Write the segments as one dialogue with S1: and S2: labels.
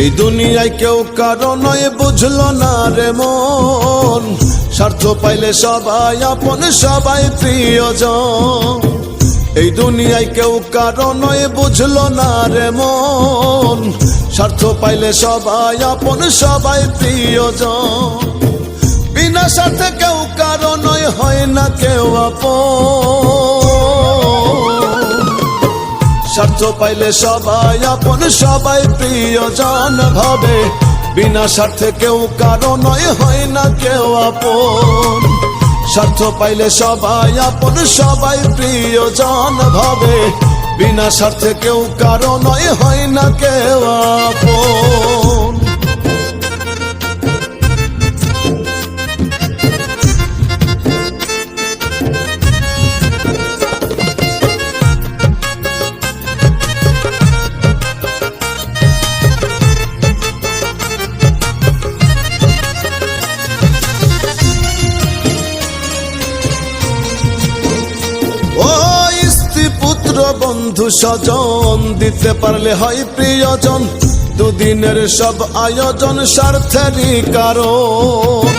S1: এই দুনিয়ায় কেউ কারো নয় বুঝলো না রে মন, স্বার্থ পাইলে সবাই আপন সবাই প্রিয়জন। এই দুনিয়ায় কেউ কারো নয় বুঝলো না রে মন, স্বার্থ পাইলে সবাই আপন সবাই প্রিয়জন। বিনা স্বার্থে কেউ কারো নয় হয় না কেউ আপন, স্বার্থ পাইলে সবাই আপন সবাই প্রিয়জন ভাবে। বিনা স্বার্থে কেউ কারো নয় হয় না কেউ আপন, স্বার্থ পাইলে সবাই আপন সবাই প্রিয়জন ভাবে। বিনা স্বার্থে কেউ কারো নয় হয় না কেউ আপন। বন্ধু স্বজন দিতে পারলে হয় প্রিয়জন, দুদিনের সব আয়োজন স্বার্থেরই কারণ।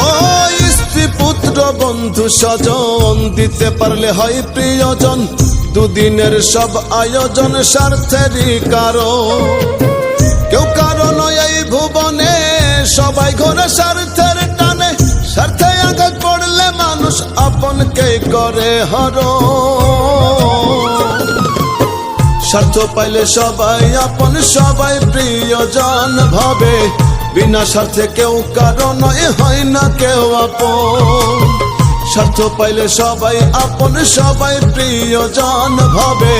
S1: ও স্ত্রী পুত্র বন্ধু স্বজন দিতে পারলে হয় প্রিয়জন, দুদিনের সব আয়োজন স্বার্থেরই কারণ। কেউ কারণ এই ভুবনে সবাই ঘোরে স্বার্থের টানে, স্বার্থে আঘাত পড়লে মানুষ আপনকে করে হরণ। স্বার্থ পাইলে সবাই আপন সবাই প্রিয়জন ভাবে। বিনা স্বার্থে কেউ কারো নয় হয় না কেউ আপন, স্বার্থ পাইলে সবাই আপন সবাই প্রিয়জন ভাবে।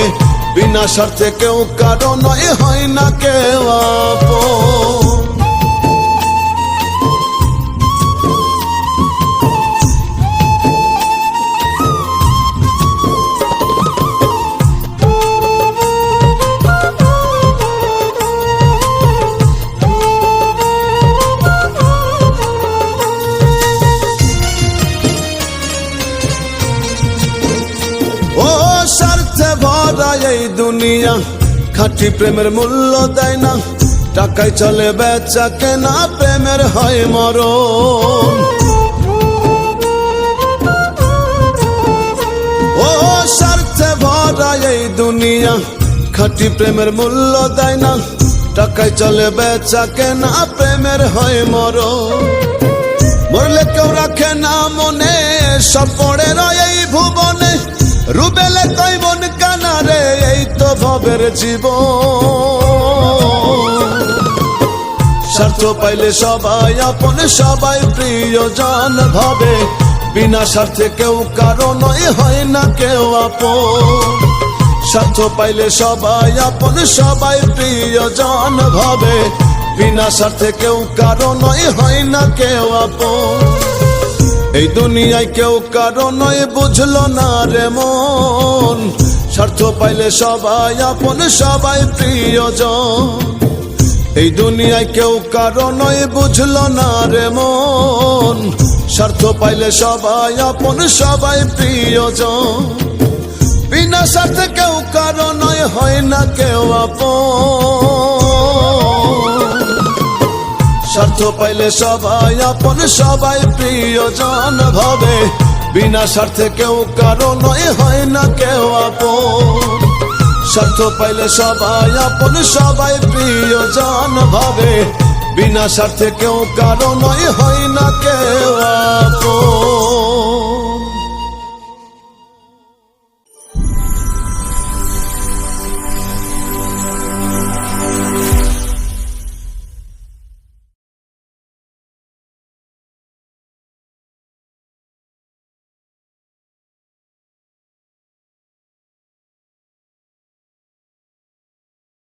S1: বিনা স্বার্থে কেউ কারো নয় হয় না কেউ আপন। এই দুনিয়া খাঁটি প্রেমের মূল্য দেয় না, টাকায় চলে বেচা কেনা প্রেমের হয় মরণ। ও স্বার্থে ভরা এই দুনিয়া খাঁটি প্রেমের মূল্য দেয় না, টাকায় চলে বেচা কেনা প্রেমের হয় মরণ। মরলে কেউ রাখে না মনে, সব পড়ে রয় এই ভুবনে। রুবেলে কই মন কানারে এই তো ভবের জীবন। স্বার্থ পাইলে সবাই আপন সবাই প্রিয়জন ভাবে। বিনা স্বার্থে কেউ কারো নয় হয় না কেউ আপন, স্বার্থ পাইলে সবাই আপন সবাই প্রিয়জন ভাবে। বিনা স্বার্থে কেউ কারো নয় হয় না কেউ আপন। এই দুনিয়ায় কেউ কারো নয় বুঝলো না রে মন, স্বার্থ পাইলে সবাই আপন সবাই প্রিয়জন। এই দুনিয়ায় কেউ কারো নয় বুঝলো না রে মন, স্বার্থ পাইলে সবাই আপন সবাই প্রিয়জন। বিনা স্বার্থে কেউ কারো নয় হয় না কেউ আপন, স্বার্থ পাইলে সবাই আপন সবাই প্রিয়জন ভাবে। বিনা স্বার্থে কেউ কারো নয় হয় না কেউ আপন, স্বার্থ পাইলে সবাই আপন সবাই প্রিয়জন ভাবে। বিনা স্বার্থে কেউ কারো নয় হয় না কেউ আপন।